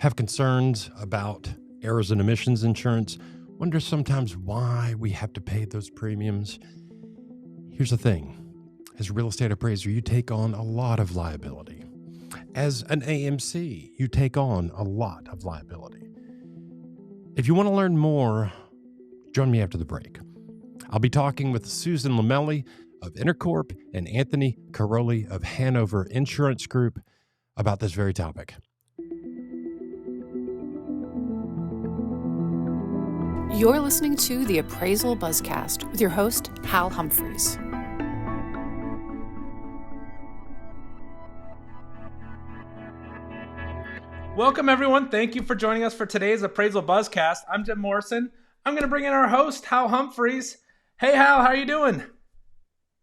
Have concerns about errors and omissions insurance? Wonder sometimes why we have to pay those premiums? Here's the thing. As a real estate appraiser, you take on a lot of liability. As an AMC, you take on a lot of liability. If you want to learn more, join me after the break. I'll be talking with Susan Lomeli of Intercorp and Anthony Carolei of Hanover Insurance Group about this very topic. You're listening to the Appraisal Buzzcast with your host, Hal Humphreys. Welcome, everyone. Thank you for joining us for today's Appraisal Buzzcast. I'm Jim Morrison. I'm going to bring in our host, Hal Humphreys. Hey, Hal, how are you doing?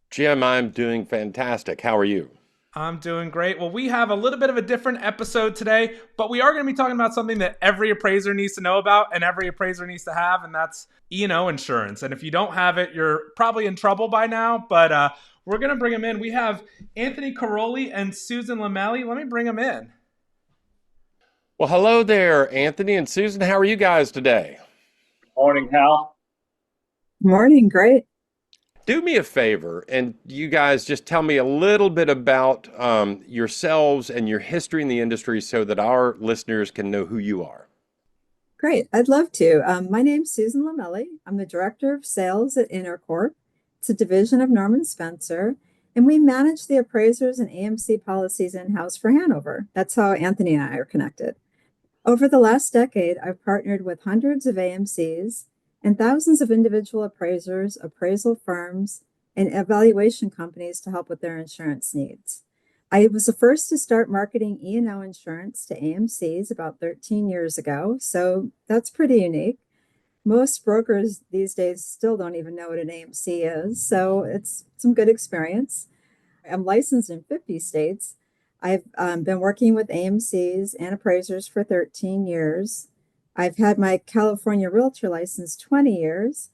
Jim, I'm doing fantastic. How are you? I'm doing great. Well, we have a little bit of a different episode today, but we are going to be talking about something that every appraiser needs to know about and every appraiser needs to have, and that's E&O insurance. And if you don't have it, you're probably in trouble by now, but we're going to bring them in. We have Anthony Carolei and Susan Lomeli. Let me bring them in. Well, hello there, Anthony and Susan. How are you guys today? Morning, Hal. Morning, great. Do me a favor, and you guys just tell me a little bit about yourselves and your history in the industry so that our listeners can know who you are. Great, I'd love to. My name's Susan Lomeli. I'm the Director of Sales at Intercorp. It's a division of Norman Spencer, and we manage the appraisers and AMC policies in-house for Hanover. That's how Anthony and I are connected. Over the last decade, I've partnered with hundreds of AMCs and thousands of individual appraisers, appraisal firms, and evaluation companies to help with their insurance needs. I was the first to start marketing E&O insurance to AMCs about 13 years ago, so that's pretty unique. Most brokers these days still don't even know what an AMC is, so it's some good experience. I'm licensed in 50 states. I've been working with AMCs and appraisers for 13 years. I've had my California realtor license 20 years.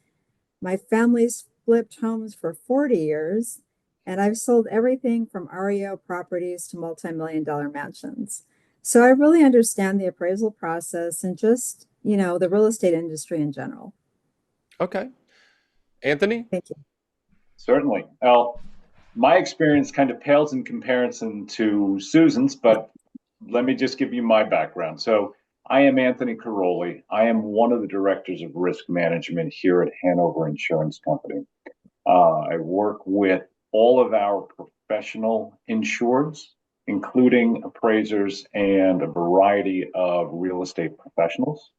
My family's flipped homes for 40 years. And I've sold everything from REO properties to multi-million-dollar mansions. So I really understand the appraisal process and just, the real estate industry in general. Okay. Anthony? Thank you. Certainly. Well, my experience kind of pales in comparison to Susan's, but let me just give you my background. So I am Anthony Carolei. I am one of the directors of risk management here at Hanover Insurance Company. I work with all of our professional insureds, including appraisers and a variety of real estate professionals.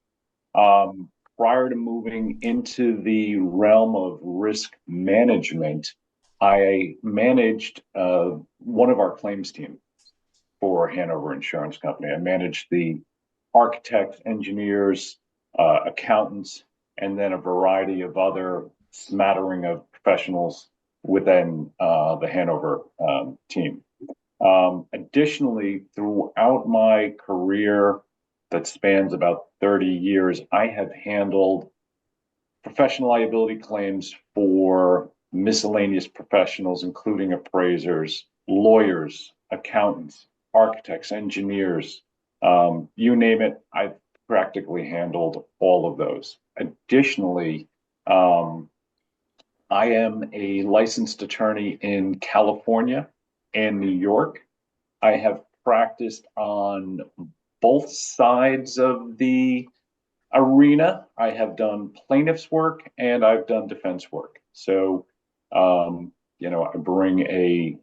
Prior to moving into the realm of risk management, I managed one of our claims teams for Hanover Insurance Company. I managed the architects, engineers, accountants, and then a variety of other smattering of professionals within the Hanover team. Additionally, throughout my career that spans about 30 years, I have handled professional liability claims for miscellaneous professionals, including appraisers, lawyers, accountants, architects, engineers, you name it, I've practically handled all of those. Additionally, I am a licensed attorney in California and New York. I have practiced on both sides of the arena. I have done plaintiff's work and I've done defense work. So, I bring a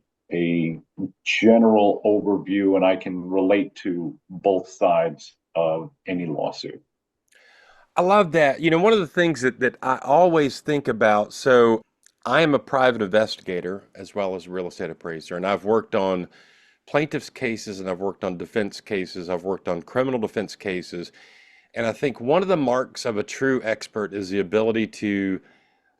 general overview and I can relate to both sides of any lawsuit. I love that. One of the things that I always think about, so I am a private investigator as well as a real estate appraiser, and I've worked on plaintiffs' cases and I've worked on defense cases. I've worked on criminal defense cases. And I think one of the marks of a true expert is the ability to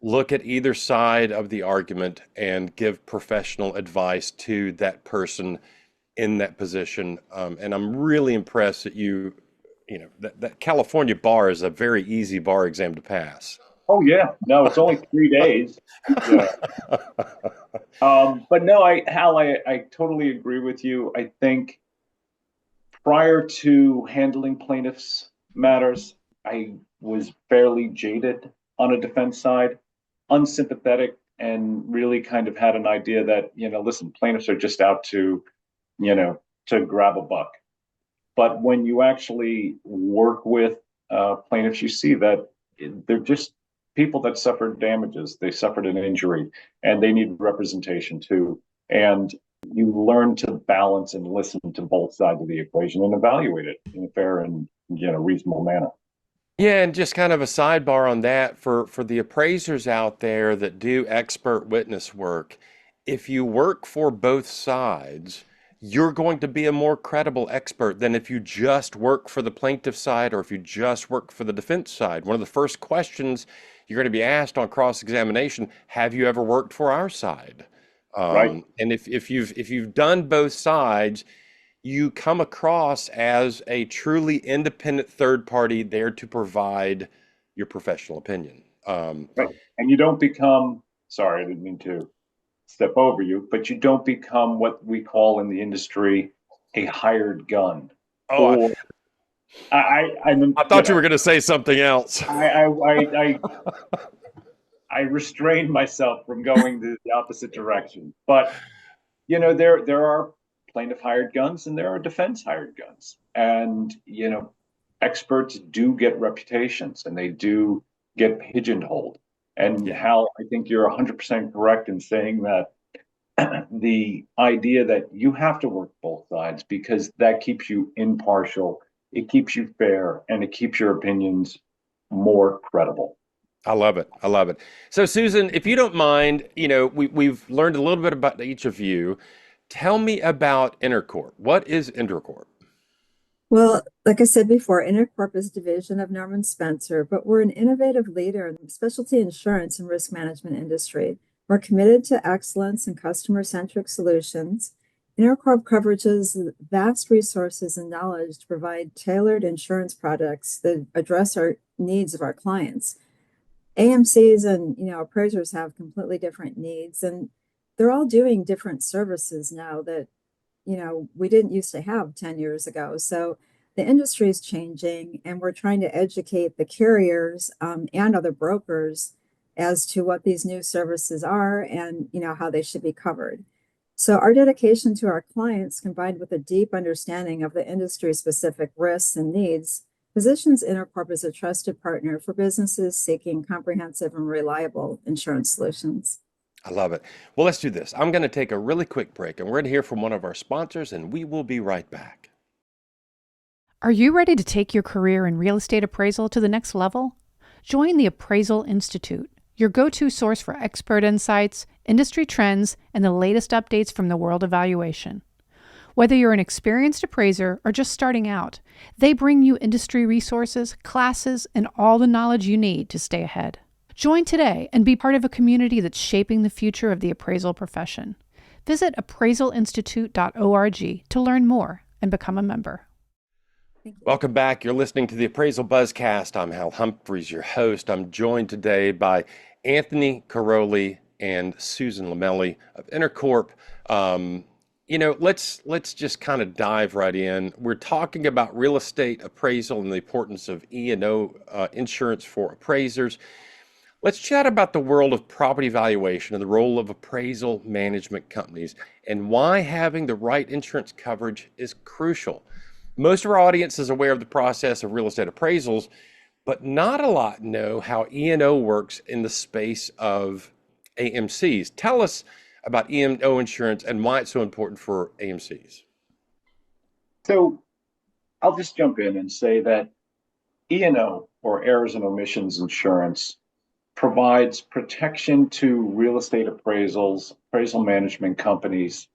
look at either side of the argument and give professional advice to that person in that position. And I'm really impressed that that California bar is a very easy bar exam to pass. Oh, yeah. No, it's only 3 days. Yeah. But no, Hal, I totally agree with you. I think Prior to handling plaintiffs' matters, I was fairly jaded on a defense side, unsympathetic, and really kind of had an idea that, listen, plaintiffs are just out to grab a buck. But when you actually work with plaintiffs, you see that they're just people that suffered damages. They suffered an injury and they need representation too. And you learn to balance and listen to both sides of the equation and evaluate it in a fair and reasonable manner. Yeah, and just kind of a sidebar on that for the appraisers out there that do expert witness work, if you work for both sides, you're going to be a more credible expert than if you just work for the plaintiff side or if you just work for the defense side. One of the first questions you're going to be asked on cross-examination, have you ever worked for our side? Right. And if you've done both sides, you come across as a truly independent third party there to provide your professional opinion. Right. And you don't become, sorry, I didn't mean to step over you, but you don't become what we call in the industry a hired gun. Oh, Or I'm, I thought you were going to say something else. I restrained myself from going the opposite direction. But there are plaintiff hired guns and there are defense hired guns, and experts do get reputations and they do get pigeonholed. And Yeah. Hal, I think you're 100% correct in saying that the idea that you have to work both sides because that keeps you impartial, it keeps you fair, and it keeps your opinions more credible. I love it. I love it. So, Susan, if you don't mind, we've learned a little bit about each of you. Tell me about Intercorp. What is Intercorp? Well, like I said before, Intercorp is a division of Norman Spencer, but we're an innovative leader in the specialty insurance and risk management industry. We're committed to excellence and customer-centric solutions. Intercorp coverages vast resources and knowledge to provide tailored insurance products that address our needs of our clients. AMCs and appraisers have completely different needs, and they're all doing different services now that we didn't used to have 10 years ago. So the industry is changing, and we're trying to educate the carriers and other brokers as to what these new services are and how they should be covered. So our dedication to our clients, combined with a deep understanding of the industry-specific risks and needs, positions Intercorp as a trusted partner for businesses seeking comprehensive and reliable insurance solutions. I love it. Well, let's do this. I'm going to take a really quick break and we're going to hear from one of our sponsors and we will be right back. Are you ready to take your career in real estate appraisal to the next level? Join the Appraisal Institute, your go-to source for expert insights, industry trends, and the latest updates from the world of valuation. Whether you're an experienced appraiser or just starting out, they bring you industry resources, classes, and all the knowledge you need to stay ahead. Join today and be part of a community that's shaping the future of the appraisal profession. Visit appraisalinstitute.org to learn more and become a member. Welcome back. You're listening to the Appraisal Buzzcast. I'm Hal Humphreys, your host. I'm joined today by Anthony Carolei and Susan Lomeli of Intercorp. Let's just kind of dive right in. We're talking about real estate appraisal and the importance of E&O insurance for appraisers. Let's chat about the world of property valuation and the role of appraisal management companies and why having the right insurance coverage is crucial. Most of our audience is aware of the process of real estate appraisals, but not a lot know how E&O works in the space of AMCs. Tell us about E&O insurance and why it's so important for AMCs. So I'll just jump in and say that E&O, or errors and omissions insurance, provides protection to real estate appraisal management companies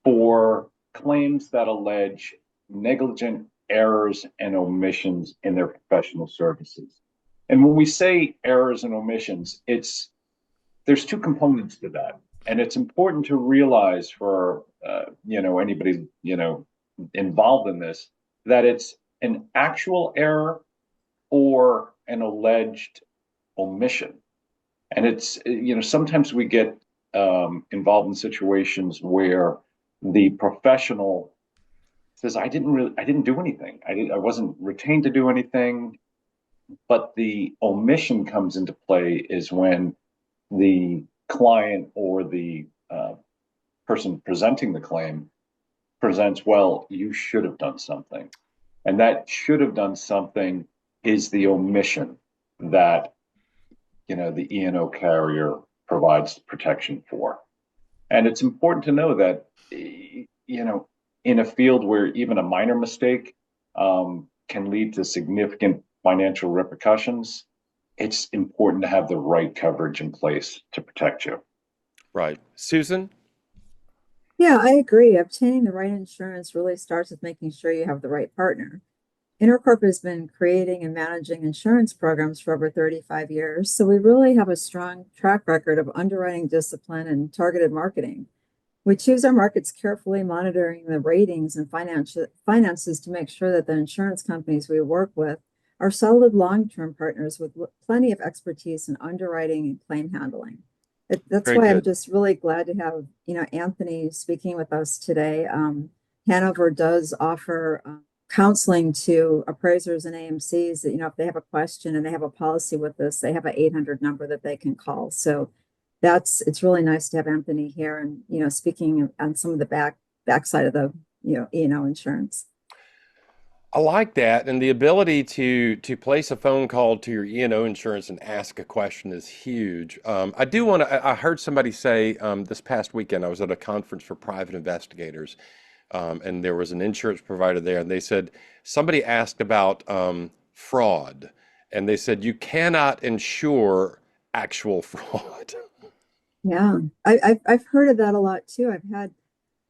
for claims that allege negligent errors and omissions in their professional services. And when we say errors and omissions, there's two components to that. And it's important to realize for anybody involved in this that it's an actual error or an alleged omission. And it's sometimes we get involved in situations where the professional says, I didn't do anything. I wasn't retained to do anything. But the omission comes into play is when the client or the person presenting the claim presents, well, you should have done something. And that should have done something is the omission that, the E&O carrier provides protection for. And it's important to know that, in a field where even a minor mistake can lead to significant financial repercussions, it's important to have the right coverage in place to protect you. Right. Susan? Yeah, I agree. Obtaining the right insurance really starts with making sure you have the right partner. Intercorp has been creating and managing insurance programs for over 35 years, so we really have a strong track record of underwriting discipline and targeted marketing. We choose our markets carefully, monitoring the ratings and finances to make sure that the insurance companies we work with are solid long-term partners with plenty of expertise in underwriting and claim handling. That's Very why I'm good. just really glad to have, Anthony speaking with us today. Hanover does offer counseling to appraisers and AMCs that, if they have a question and they have a policy with us, they have an 800 number that they can call. So it's really nice to have Anthony here and, speaking on some of the backside of the, E&O insurance. I like that, and the ability to place a phone call to your E&O insurance and ask a question is huge. I do want to. I heard somebody say this past weekend I was at a conference for private investigators, and there was an insurance provider there, and they said somebody asked about fraud, and they said you cannot insure actual fraud. Yeah, I've heard of that a lot too.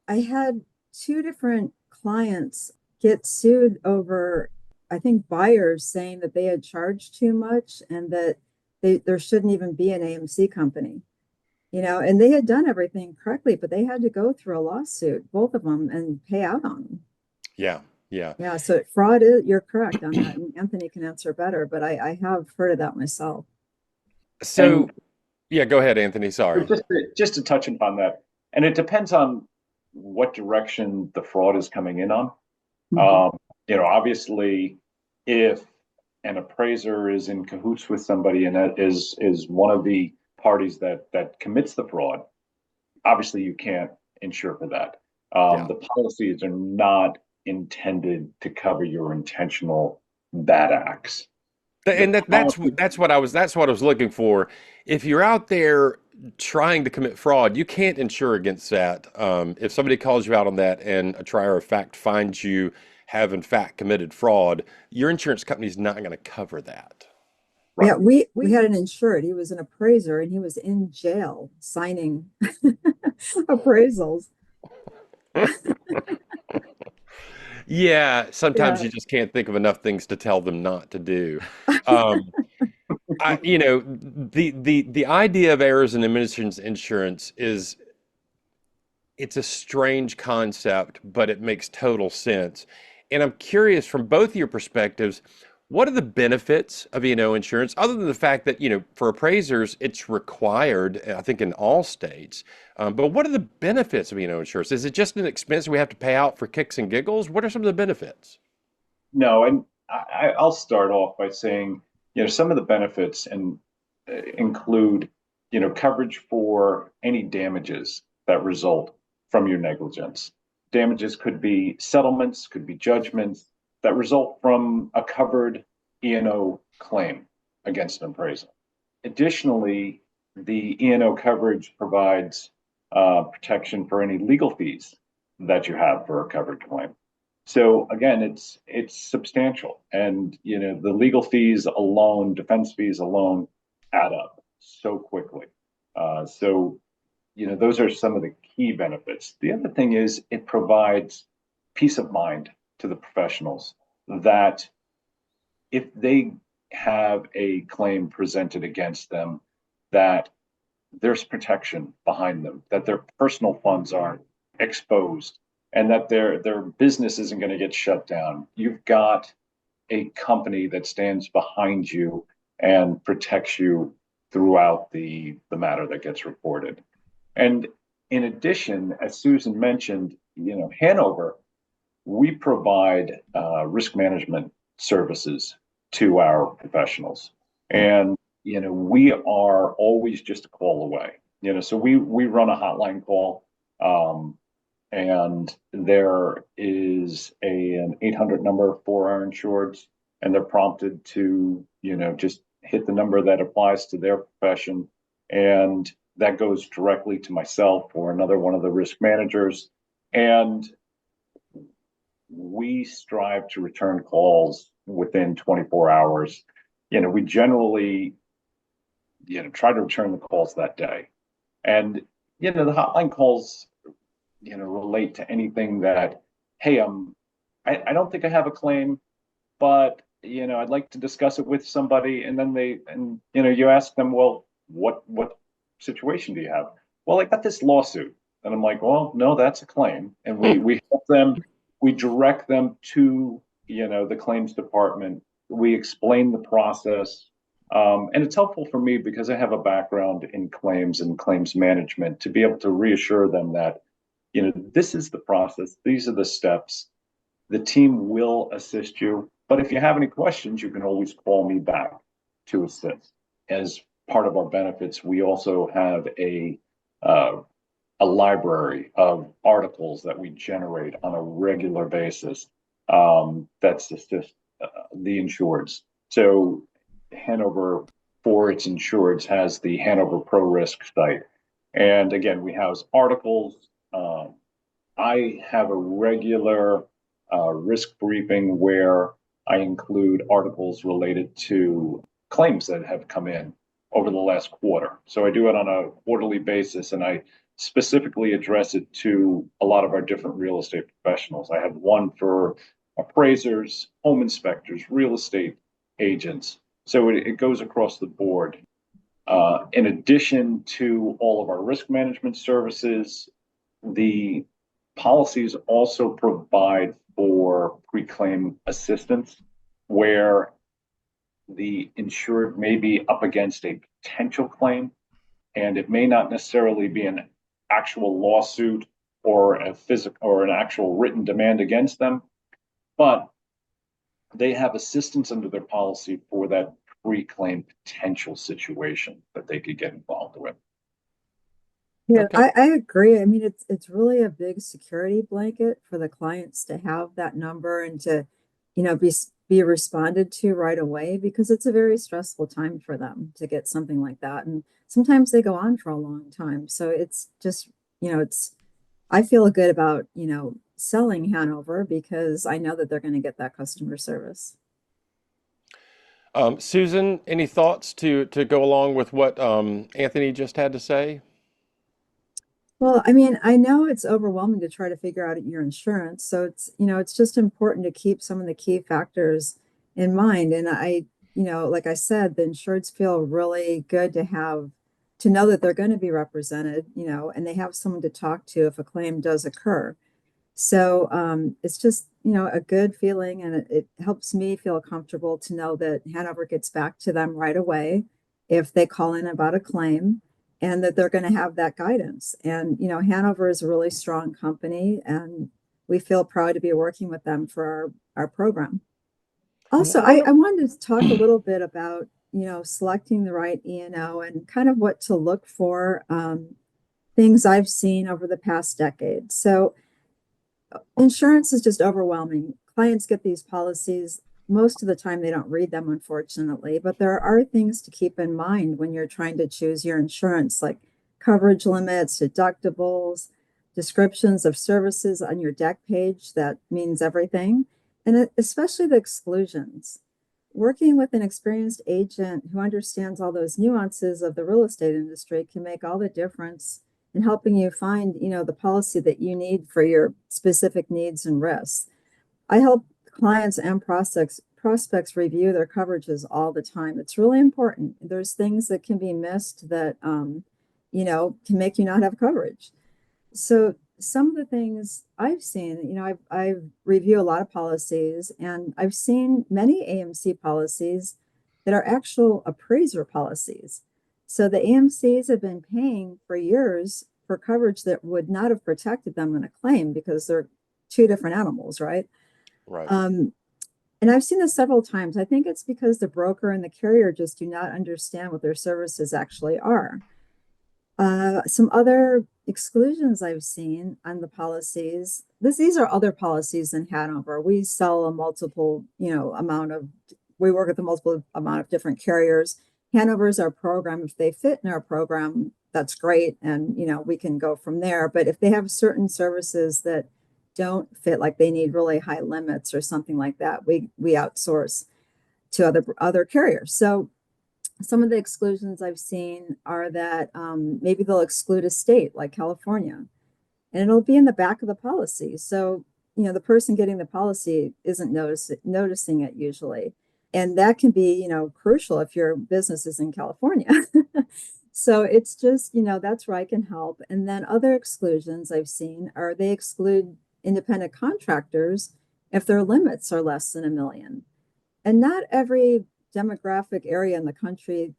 I had two different clients get sued over, I think, buyers saying that they had charged too much and that there shouldn't even be an AMC company, and they had done everything correctly, but they had to go through a lawsuit, both of them, and pay out on them. Yeah, yeah. Yeah, so fraud is, you're correct on that. And Anthony can answer better, but I have heard of that myself. So, yeah, go ahead, Anthony. Sorry. Just to touch upon that, and it depends on what direction the fraud is coming in on. Mhm. Obviously, if an appraiser is in cahoots with somebody and that is one of the parties that commits the fraud, obviously you can't insure for that. Yeah. The policies are not intended to cover your intentional bad acts. And The policy, that's what I was looking for. If you're out there trying to commit fraud, you can't insure against that. If somebody calls you out on that and a trier of fact finds you have in fact committed fraud, your insurance company is not going to cover that. right? Yeah, we had an insured. He was an appraiser and he was in jail signing appraisals. Yeah, sometimes Yeah. you just can't think of enough things to tell them not to do. The idea of errors and omissions insurance is it's a strange concept, but it makes total sense. And I'm curious from both of your perspectives, what are the benefits of E&O insurance, other than the fact that, for appraisers, it's required, I think, in all states. But what are the benefits of E&O insurance? Is it just an expense we have to pay out for kicks and giggles? What are some of the benefits? No, and I'll start off by saying, some of the benefits and include, coverage for any damages that result from your negligence. Damages could be settlements, could be judgments that result from a covered E&O claim against an appraisal. Additionally, the E&O coverage provides protection for any legal fees that you have for a covered claim. So again, it's substantial, and the legal fees alone, defense fees alone, add up so quickly. Those are some of the key benefits. The other thing is it provides peace of mind to the professionals that if they have a claim presented against them, that there's protection behind them, that their personal funds aren't exposed, and that their business isn't going to get shut down. You've got a company that stands behind you and protects you throughout the matter that gets reported. And in addition, as Susan mentioned, Hanover we provide risk management services to our professionals. And, we are always just a call away. So we run a hotline call, and there is an 800 number for our insureds, and they're prompted to, just hit the number that applies to their profession. And that goes directly to myself or another one of the risk managers. And we strive to return calls within 24 hours. We generally, try to return the calls that day. And, the hotline calls, relate to anything that, hey, I don't think I have a claim, but, I'd like to discuss it with somebody. And then you ask them, well, what situation do you have? Well, I got this lawsuit. And I'm like, well, no, that's a claim. And we help them. We direct them to, the claims department. We explain the process. And it's helpful for me because I have a background in claims and claims management to be able to reassure them that, this is the process. These are the steps. The team will assist you. But if you have any questions, you can always call me back to assist. As part of our benefits, we also have a library of articles that we generate on a regular basis, that's assist the insureds. So Hanover, for its insureds, has the Hanover Pro Risk site. And again, we house articles. I have a regular risk briefing where I include articles related to claims that have come in over the last quarter. So I do it on a quarterly basis, and I specifically address it to a lot of our different real estate professionals. I have one for appraisers, home inspectors, real estate agents. So it goes across the board. In addition to all of our risk management services, the policies also provide for pre-claim assistance, where the insured may be up against a potential claim, and it may not necessarily be an actual lawsuit or a physical or an actual written demand against them, but they have assistance under their policy for that pre-claim potential situation that they could get involved with. Yeah, Okay. I agree. I mean, it's really a big security blanket for the clients to have that number and to, be responded to right away, because it's a very stressful time for them to get something like that. And sometimes they go on for a long time. So it's just, I feel good about, selling Hanover because I know that they're going to get that customer service. Susan, any thoughts to go along with what Anthony just had to say? Well, I mean, I know it's overwhelming to try to figure out your insurance. So it's just important to keep some of the key factors in mind. And like I said, the insureds feel really good to know that they're going to be represented, and they have someone to talk to if a claim does occur. So it's just, a good feeling, and it helps me feel comfortable to know that Hanover gets back to them right away if they call in about a claim, and that they're going to have that guidance. And, Hanover is a really strong company, and we feel proud to be working with them for our program. Also, I wanted to talk a little bit about, selecting the right E&O and kind of what to look for, things I've seen over the past decade. So insurance is just overwhelming. Clients get these policies. Most of the time, they don't read them, unfortunately, but there are things to keep in mind when you're trying to choose your insurance, like coverage limits, deductibles, descriptions of services on your deck page. That means everything. And especially the exclusions. Working with an experienced agent who understands all those nuances of the real estate industry can make all the difference in helping you find, the policy that you need for your specific needs and risks. I help clients and prospects review their coverages all the time. It's really important. There's things that can be missed that can make you not have coverage. So some of the things I've seen, I review a lot of policies, and I've seen many AMC policies that are actual appraiser policies. So the AMCs have been paying for years for coverage that would not have protected them in a claim because they're two different animals, right? Right. And I've seen this several times. I think it's because the broker and the carrier just do not understand what their services actually are. Some other exclusions I've seen on the policies. These are other policies in Hanover. We sell a multiple, we work with a multiple amount of different carriers. Hanover is our program. If they fit in our program, that's great. And, we can go from there. But if they have certain services that don't fit, like they need really high limits or something like that, we outsource to other carriers. So some of the exclusions I've seen are that maybe they'll exclude a state like California, and it'll be in the back of the policy. So, the person getting the policy isn't noticing it usually. And that can be, crucial if your business is in California. So it's just, that's where I can help. And then other exclusions I've seen are they exclude independent contractors if their limits are less than $1 million. And not every demographic area in the country,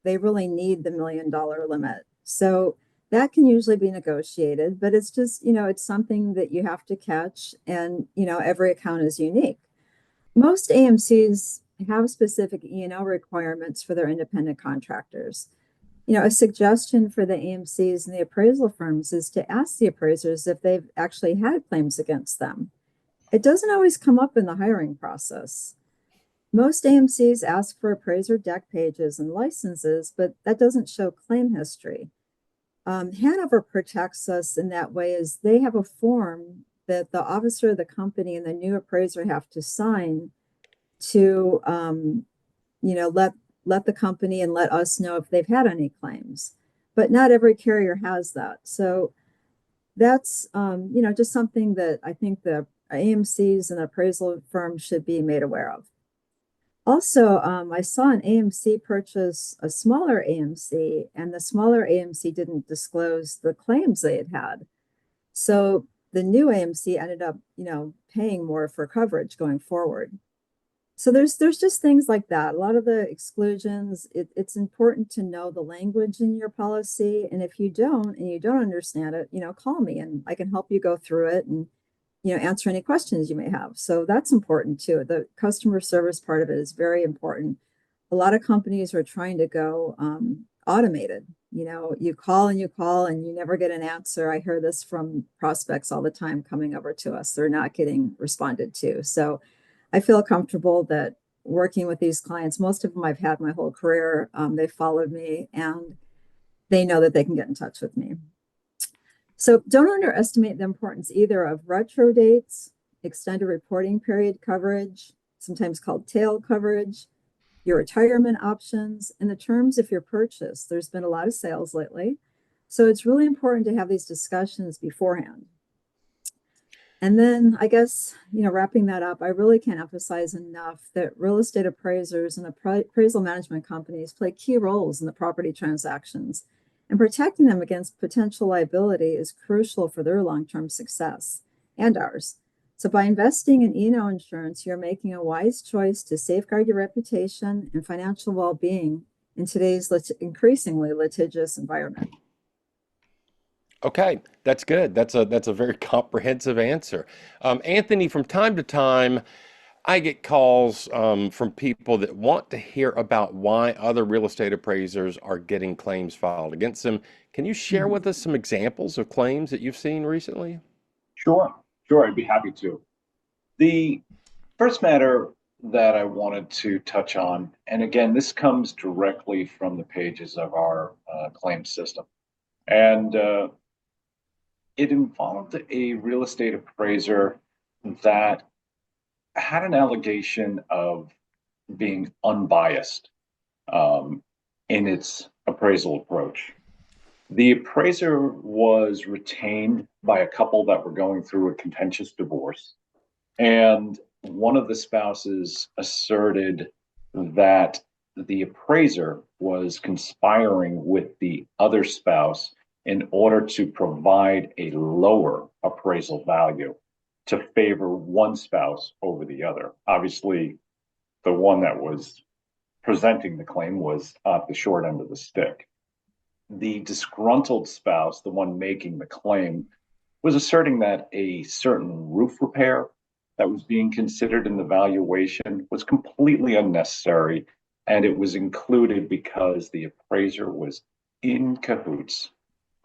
they really need the $1 million limit. So that can usually be negotiated, but it's just, it's something that you have to catch. And, every account is unique. Most AMCs have specific E&O requirements for their independent contractors. A suggestion for the AMCs and the appraisal firms is to ask the appraisers if they've actually had claims against them. It doesn't always come up in the hiring process. Most AMCs ask for appraiser deck pages and licenses, but that doesn't show claim history. Hanover protects us in that way as they have a form that the officer of the company and the new appraiser have to sign to, let the company and let us know if they've had any claims. But not every carrier has that. So that's, just something that I think the AMCs and appraisal firms should be made aware of. Also, I saw an AMC purchase a smaller AMC, and the smaller AMC didn't disclose the claims they had had. So the new AMC ended up, paying more for coverage going forward. So there's just things like that. A lot of the exclusions, it's important to know the language in your policy. And if you don't understand it, call me and I can help you go through it and, answer any questions you may have. So that's important too. The customer service part of it is very important. A lot of companies are trying to go automated. You call and you never get an answer. I hear this from prospects all the time coming over to us. They're not getting responded to. So I feel comfortable that working with these clients, most of them I've had my whole career, they followed me and they know that they can get in touch with me. So don't underestimate the importance either of retro dates, extended reporting period coverage, sometimes called tail coverage, your retirement options, and the terms of your purchase. There's been a lot of sales lately. So it's really important to have these discussions beforehand. And then I guess, wrapping that up, I really can't emphasize enough that real estate appraisers and appraisal management companies play key roles in the property transactions, and protecting them against potential liability is crucial for their long-term success and ours. So by investing in E&O insurance, you're making a wise choice to safeguard your reputation and financial well-being in today's increasingly litigious environment. Okay, that's good. That's a very comprehensive answer. Anthony, from time to time, I get calls from people that want to hear about why other real estate appraisers are getting claims filed against them. Can you share with us some examples of claims that you've seen recently? Sure, I'd be happy to. The first matter that I wanted to touch on, and again, this comes directly from the pages of our claims system, and it involved a real estate appraiser that had an allegation of being unbiased in its appraisal approach. The appraiser was retained by a couple that were going through a contentious divorce, and one of the spouses asserted that the appraiser was conspiring with the other spouse in order to provide a lower appraisal value to favor one spouse over the other. Obviously, the one that was presenting the claim was at the short end of the stick. The disgruntled spouse, the one making the claim, was asserting that a certain roof repair that was being considered in the valuation was completely unnecessary, and it was included because the appraiser was in cahoots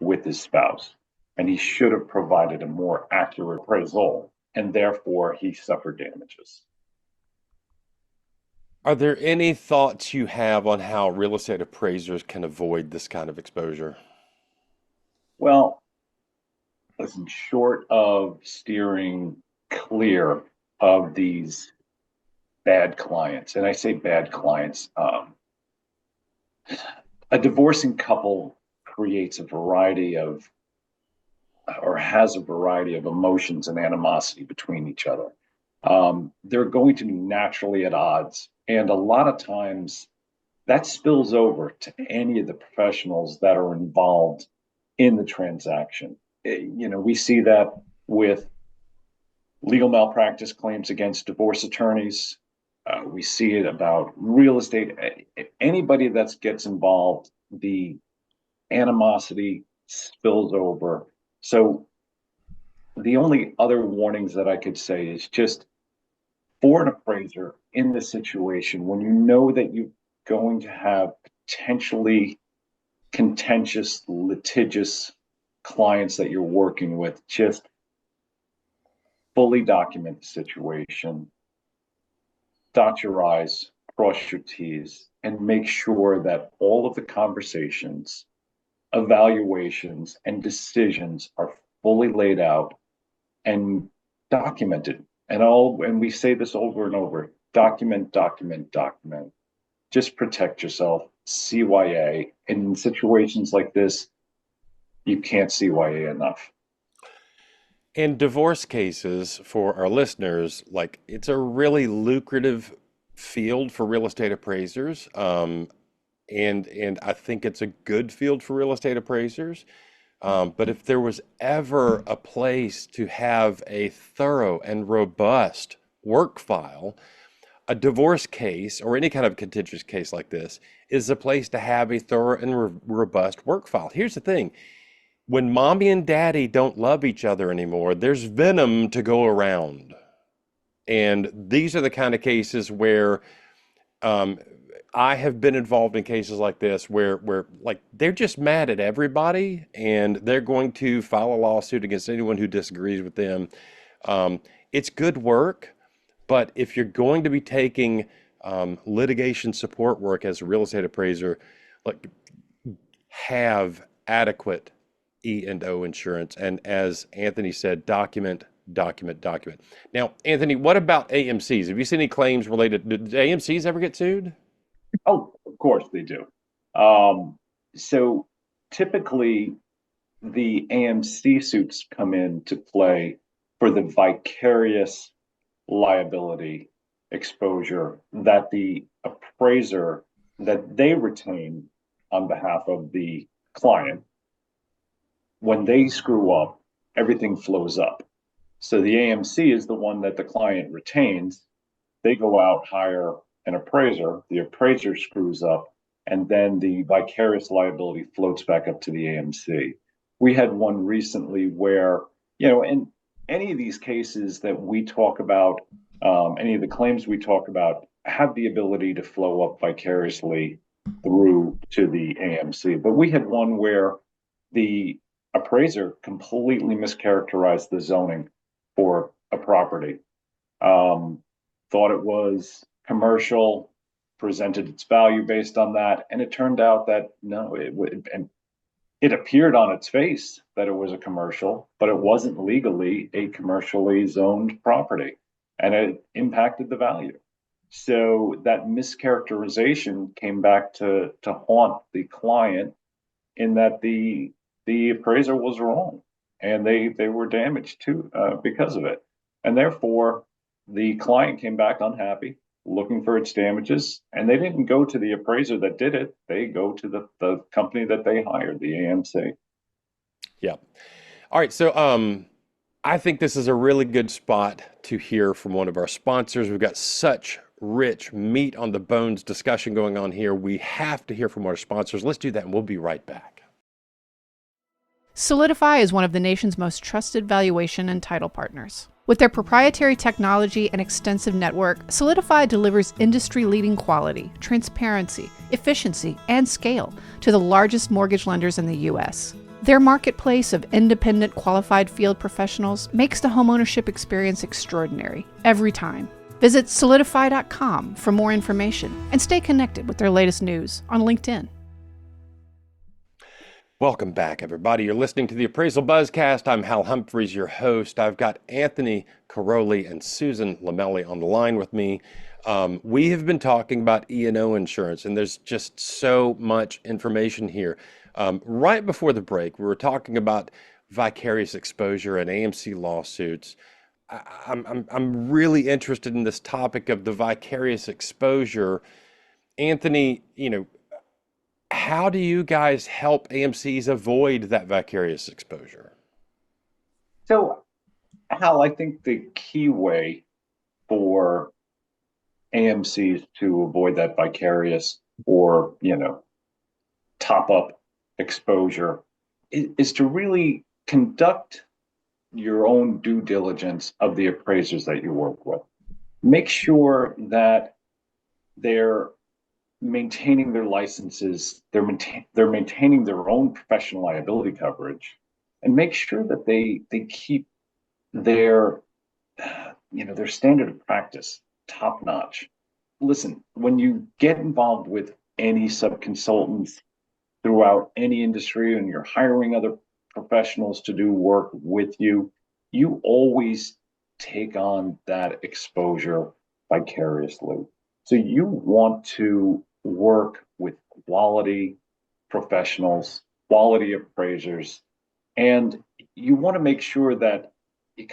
with his spouse, and he should have provided a more accurate appraisal, and therefore he suffered damages. Are there any thoughts you have on how real estate appraisers can avoid this kind of exposure? Well, listen, short of steering clear of these bad clients, and I say bad clients, a divorcing couple creates a variety of, or has a variety of emotions and animosity between each other. They're going to be naturally at odds. And a lot of times that spills over to any of the professionals that are involved in the transaction. We see that with legal malpractice claims against divorce attorneys. We see it about real estate. Anybody that gets involved, the animosity spills over. So the only other warnings that I could say is just for an appraiser in this situation, when you know that you're going to have potentially contentious, litigious clients that you're working with, just fully document the situation, dot your I's, cross your T's, and make sure that all of the conversations, evaluations, and decisions are fully laid out and documented. And we say this over and over: document, document, document. Just protect yourself. CYA. And in situations like this, you can't CYA enough. In divorce cases, for our listeners, like it's a really lucrative field for real estate appraisers. And I think it's a good field for real estate appraisers. But if there was ever a place to have a thorough and robust work file, a divorce case or any kind of contentious case like this is a place to have a thorough and robust work file. Here's the thing. When mommy and daddy don't love each other anymore, there's venom to go around. And these are the kind of cases where I have been involved in cases like this where like they're just mad at everybody and they're going to file a lawsuit against anyone who disagrees with them. It's good work, but if you're going to be taking litigation support work as a real estate appraiser, like have adequate E&O insurance. And as Anthony said, document, document, document. Now, Anthony, what about AMCs? Have you seen any claims related? Did AMCs ever get sued? Oh, of course they do. So typically, the AMC suits come into play for the vicarious liability exposure that the appraiser that they retain on behalf of the client. When they screw up, everything flows up. So the AMC is the one that the client retains. They go out, hire an appraiser, the appraiser screws up, and then the vicarious liability floats back up to the AMC. We had one recently where, in any of these cases that we talk about, any of the claims we talk about have the ability to flow up vicariously through to the AMC. But we had one where the appraiser completely mischaracterized the zoning for a property. Thought it was commercial, presented its value based on that, and it turned out that no, it appeared on its face that it was a commercial, but it wasn't legally a commercially zoned property, and it impacted the value. So that mischaracterization came back to haunt the client in that the appraiser was wrong, and they were damaged too because of it, and therefore the client came back unhappy, looking for its damages, and they didn't go to the appraiser that did it. They go to the company that they hired, the AMC. Yeah. All right. So I think this is a really good spot to hear from one of our sponsors. We've got such rich meat on the bones discussion going on here. We have to hear from our sponsors. Let's do that, and we'll be right back. Solidify is one of the nation's most trusted valuation and title partners. With their proprietary technology and extensive network, Solidify delivers industry-leading quality, transparency, efficiency, and scale to the largest mortgage lenders in the U.S. Their marketplace of independent, qualified field professionals makes the homeownership experience extraordinary every time. Visit solidify.com for more information and stay connected with their latest news on LinkedIn. Welcome back, everybody. You're listening to the Appraisal Buzzcast. I'm Hal Humphreys, your host. I've got Anthony Carolei and Susan Lomeli on the line with me. We have been talking about E&O insurance, and there's just so much information here. Right before the break, we were talking about vicarious exposure and AMC lawsuits. I'm really interested in this topic of the vicarious exposure. Anthony, how do you guys help AMCs avoid that vicarious exposure? So, Hal, I think the key way for AMCs to avoid that vicarious or, top up exposure is to really conduct your own due diligence of the appraisers that you work with. Make sure that they're maintaining their licenses, they're maintaining their own professional liability coverage, and make sure that they keep their their standard of practice top notch. Listen, when you get involved with any sub-consultants throughout any industry and you're hiring other professionals to do work with you, you always take on that exposure vicariously. So you want to work with quality professionals, quality appraisers, and you want to make sure that you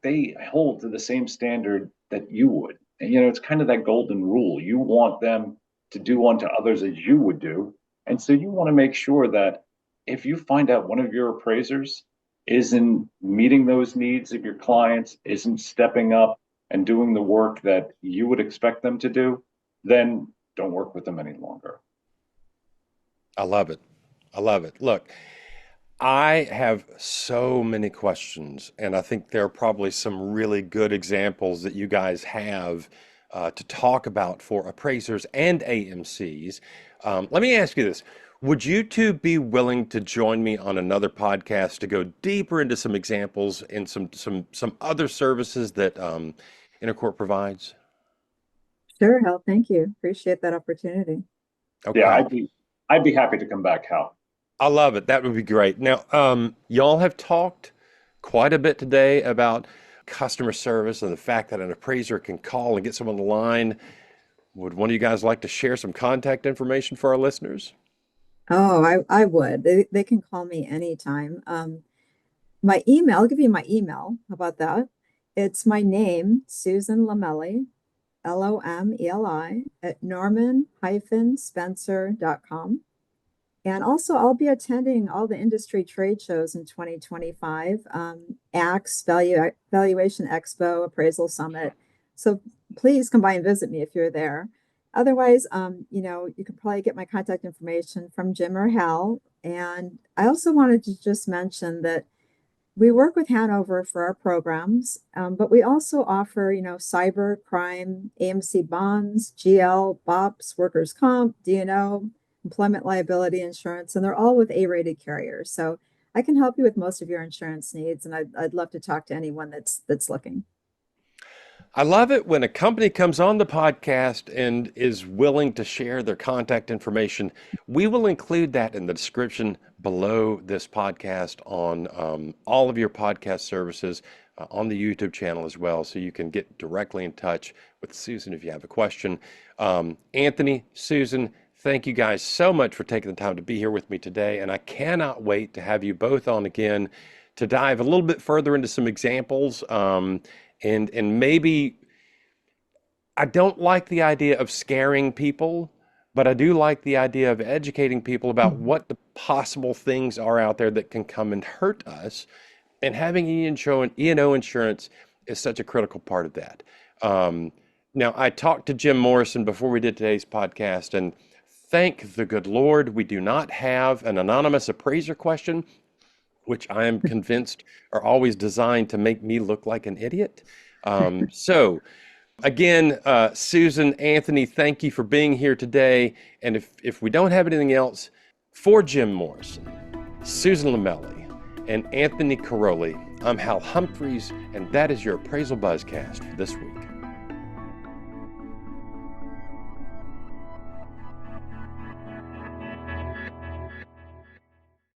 they hold to the same standard that you would. And it's kind of that golden rule. You want them to do unto others as you would do. And so you want to make sure that if you find out one of your appraisers isn't meeting those needs of your clients, isn't stepping up and doing the work that you would expect them to do, then don't work with them any longer. I love it. I love it. Look, I have so many questions, and I think there are probably some really good examples that you guys have to talk about for appraisers and AMCs. Let me ask you this. Would you two be willing to join me on another podcast to go deeper into some examples and some other services that Intercorp provides? Sure, Hal. Thank you. Appreciate that opportunity. Okay. Yeah, I'd be happy to come back, Hal. I love it. That would be great. Now, y'all have talked quite a bit today about customer service and the fact that an appraiser can call and get someone on the line. Would one of you guys like to share some contact information for our listeners? Oh, I would. They can call me anytime. My email, I'll give you my email. How about that? It's my name, Susan Lomeli, Lomeli, at norman-spencer.com. And also, I'll be attending all the industry trade shows in 2025, ACTS, Valuation Expo, Appraisal Summit. So please come by and visit me if you're there. Otherwise, you can probably get my contact information from Jim or Hal. And I also wanted to just mention that we work with Hanover for our programs, but we also offer, cyber crime, AMC bonds, GL, BOPS, workers' comp, D&O, employment liability insurance, and they're all with A-rated carriers. So I can help you with most of your insurance needs, and I'd love to talk to anyone that's looking. I love it when a company comes on the podcast and is willing to share their contact information. We will include that in the description below this podcast on all of your podcast services, on the YouTube channel as well, so you can get directly in touch with Susan if you have a question. Anthony, Susan, thank you guys so much for taking the time to be here with me today, and I cannot wait to have you both on again to dive a little bit further into some examples. And maybe I don't like the idea of scaring people, but I do like the idea of educating people about what the possible things are out there that can come and hurt us. And having E&O insurance is such a critical part of that. Now, I talked to Jim Morrison before we did today's podcast, and thank the good Lord we do not have an anonymous appraiser question. which I am convinced are always designed to make me look like an idiot. So again, Susan, Anthony, thank you for being here today. And if we don't have anything else, for Jim Morrison, Susan Lomeli, and Anthony Carolei, I'm Hal Humphreys, and that is your Appraisal Buzzcast for this week.